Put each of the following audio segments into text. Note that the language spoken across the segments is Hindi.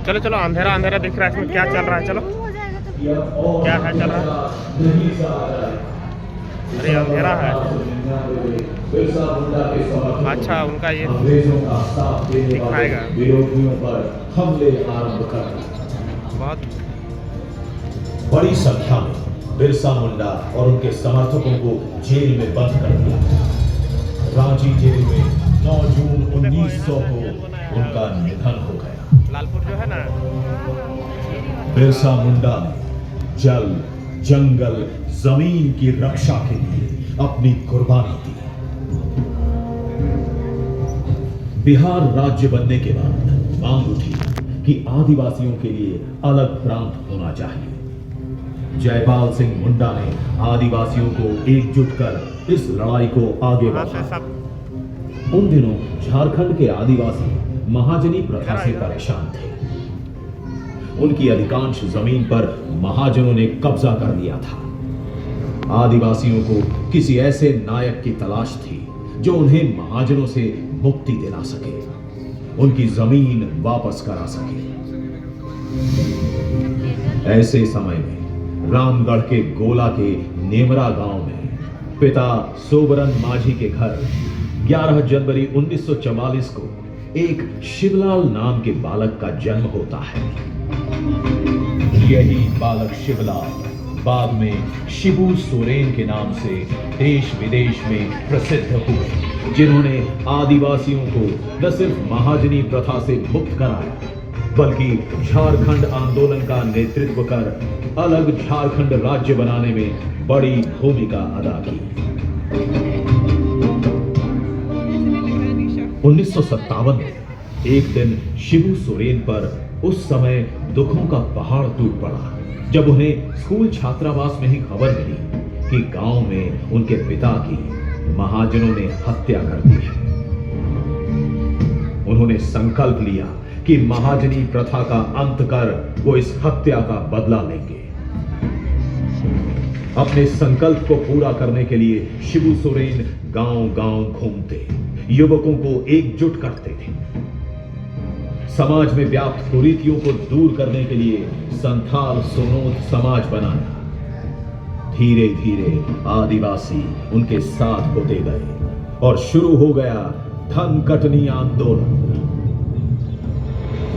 चलो चलो, अंधेरा अंधेरा दिख रहा है, इसमें क्या चल रहा है, चलो क्या है चल रहा है। अरे अंधेरा है। अच्छा, उनका ये दिखाएगा बहुत बड़ी संख्या में बिरसा मुंडा और उनके समर्थकों को जेल में बंद कर दिया। रांची जेल में 9 जून 1900 को उनका निधन हो गया। लालपुर जो है ना, बिरसा मुंडा ने जल, जंगल, जमीन की रक्षा के लिए अपनी कुर्बानी दी। बिहार राज्य बनने के बाद मांग उठी कि आदिवासियों के लिए अलग प्रांत होना चाहिए। जयपाल सिंह मुंडा ने आदिवासियों को एकजुट कर इस लड़ाई को आगे बढ़ाया। उन दिनों झारखंड के आदिवासी महाजनी प्रथा से परेशान थे। उनकी अधिकांश जमीन पर महाजनों ने कब्जा कर लिया था। आदिवासियों को किसी ऐसे नायक की तलाश थी जो उन्हें महाजनों से मुक्ति दिला सके, उनकी जमीन वापस करा सके। ऐसे समय में रामगढ़ के गोला के नेमरा गांव में पिता सोबरन माझी के घर 11 जनवरी 1944 को एक शिवलाल नाम के बालक का जन्म होता है। यही बालक शिवलाल बाद में शिबू सोरेन के नाम से देश विदेश में प्रसिद्ध हुए, जिन्होंने आदिवासियों को न सिर्फ महाजनी प्रथा से मुक्त कराया बल्कि झारखंड आंदोलन का नेतृत्व कर अलग झारखंड राज्य बनाने में बड़ी भूमिका अदा की। 1957 में एक दिन शिबू सोरेन पर उस समय दुखों का पहाड़ टूट पड़ा जब उन्हें स्कूल छात्रावास में ही खबर मिली कि गांव में उनके पिता की महाजनों ने हत्या कर दी है। उन्होंने संकल्प लिया कि महाजनी प्रथा का अंत कर वो इस हत्या का बदला लेंगे। अपने संकल्प को पूरा करने के लिए शिबू सोरेन गांव-गांव घूमते, युवकों को एकजुट करते थे। समाज में व्याप्त कुरीतियों को दूर करने के लिए संथाल सोनोत समाज बनाया। धीरे धीरे आदिवासी उनके साथ होते गए और शुरू हो गया धन कटनी आंदोलन।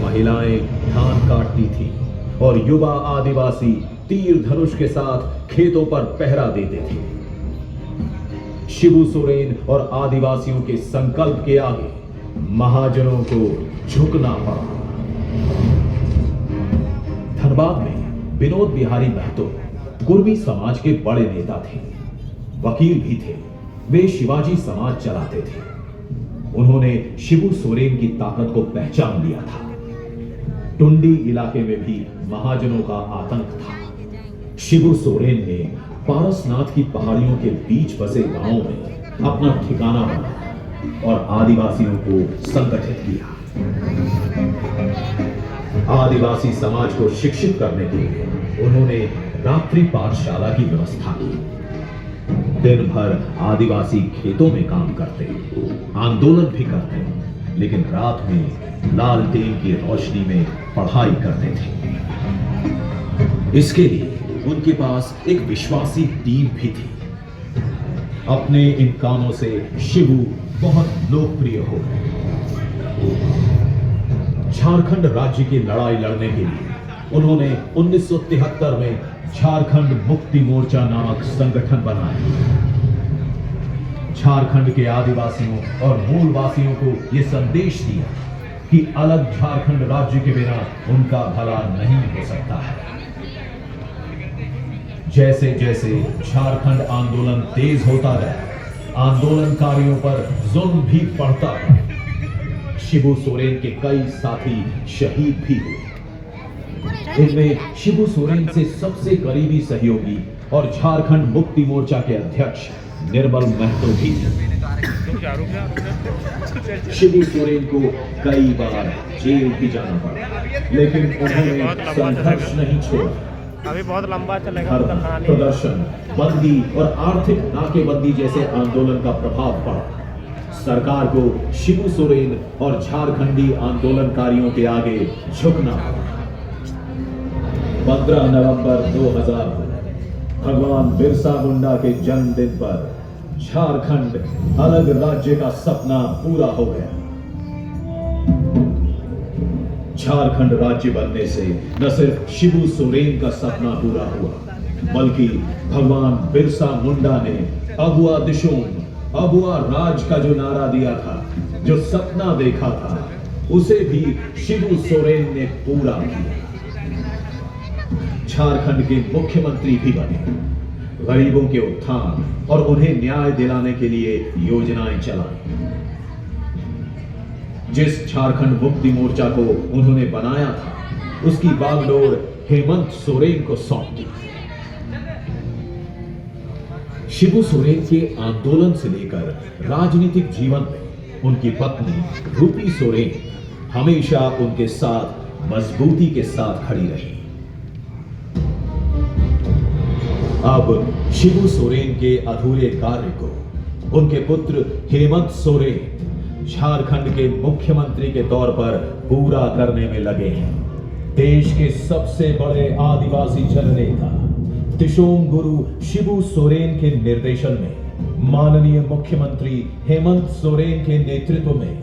महिलाएं धान काटती थी और युवा आदिवासी तीर धनुष के साथ खेतों पर पहरा देते थे। शिबू सोरेन और आदिवासियों के संकल्प के आगे महाजनों को झुकना पड़ा। धनबाद में विनोद बिहारी महतो कुर्मी समाज के बड़े नेता थे, वकील भी थे। वे शिवाजी समाज चलाते थे। उन्होंने शिबू सोरेन की ताकत को पहचान लिया था। टुंडी इलाके में भी महाजनों का आतंक था। शिबू सोरेन ने पारसनाथ की पहाड़ियों के बीच बसे गांवों में अपना ठिकाना बनाया और आदिवासियों को संगठित किया। आदिवासी समाज को शिक्षित करने के लिए उन्होंने रात्रि पाठशाला की व्यवस्था की। दिन भर आदिवासी खेतों में काम करते, आंदोलन भी करते, लेकिन रात में लालटेन की रोशनी में पढ़ाई करते थे। इसके लिए उनके पास एक विश्वासी टीम भी थी। अपने इन कामों से शिबू बहुत लोकप्रिय हो गए। झारखंड राज्य की लड़ाई लड़ने के लिए उन्होंने 1973 में झारखंड मुक्ति मोर्चा नामक संगठन बनाया। झारखंड के आदिवासियों और मूलवासियों को यह संदेश दिया कि अलग झारखंड राज्य के बिना उनका भला नहीं हो सकता है। जैसे जैसे झारखंड आंदोलन तेज होता गया, आंदोलनकारियों पर जुल्म भी बढ़ता गया। शिबू सोरेन के कई साथी शहीद भी हुए। इनमें शिबू सोरेन से सबसे करीबी सहयोगी और झारखंड मुक्ति मोर्चा के अध्यक्ष निर्मल महतो भी थे। शिबू सोरेन को कई बार जेल भी जाना पड़ा, लेकिन उन्होंने संघर्ष नहीं छोड़ा। अभी बहुत लंबा चलेगा प्रदर्शन, बंदी और आर्थिक नाकेबंदी जैसे आंदोलन का प्रभाव पड़ा। सरकार को शिबू सोरेन और झारखंडी आंदोलनकारियों के आगे झुकना पड़ा। 15 नवंबर 2000 को भगवान बिरसा मुंडा के जन्मदिन पर झारखंड अलग राज्य का सपना पूरा हो गया। झारखंड राज्य बनने से न सिर्फ शिबू सोरेन का सपना पूरा हुआ, बल्कि भगवान बिरसा मुंडा ने अगुआ दिशोम, अगुआ राज का जो नारा दिया था, जो सपना देखा था, उसे भी शिबू सोरेन ने पूरा किया। झारखंड के मुख्यमंत्री भी बने, गरीबों के उत्थान और उन्हें न्याय दिलाने के लिए योजनाएं चलाई। जिस झारखंड मुक्ति मोर्चा को उन्होंने बनाया था, उसकी बागडोर हेमंत सोरेन को सौंप दी। शिबू सोरेन के आंदोलन से लेकर राजनीतिक जीवन में उनकी पत्नी रूपी सोरेन हमेशा उनके साथ मजबूती के साथ खड़ी रही। अब शिबू सोरेन के अधूरे कार्य को उनके पुत्र हेमंत सोरेन झारखंड के मुख्यमंत्री के तौर पर पूरा करने में लगे हैं। देश के सबसे बड़े आदिवासी जननेता दिशोम गुरु शिबू सोरेन के निर्देशन में माननीय मुख्यमंत्री हेमंत सोरेन के नेतृत्व में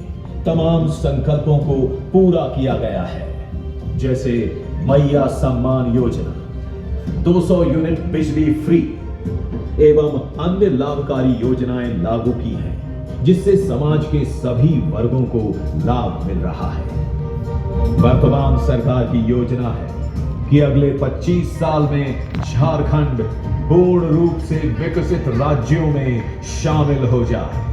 तमाम संकल्पों को पूरा किया गया है। जैसे मैया सम्मान योजना, 200 यूनिट बिजली फ्री एवं अन्य लाभकारी योजनाएं लागू की हैं, जिससे समाज के सभी वर्गों को लाभ मिल रहा है। वर्तमान सरकार की योजना है कि अगले 25 साल में झारखंड पूर्ण रूप से विकसित राज्यों में शामिल हो जाए।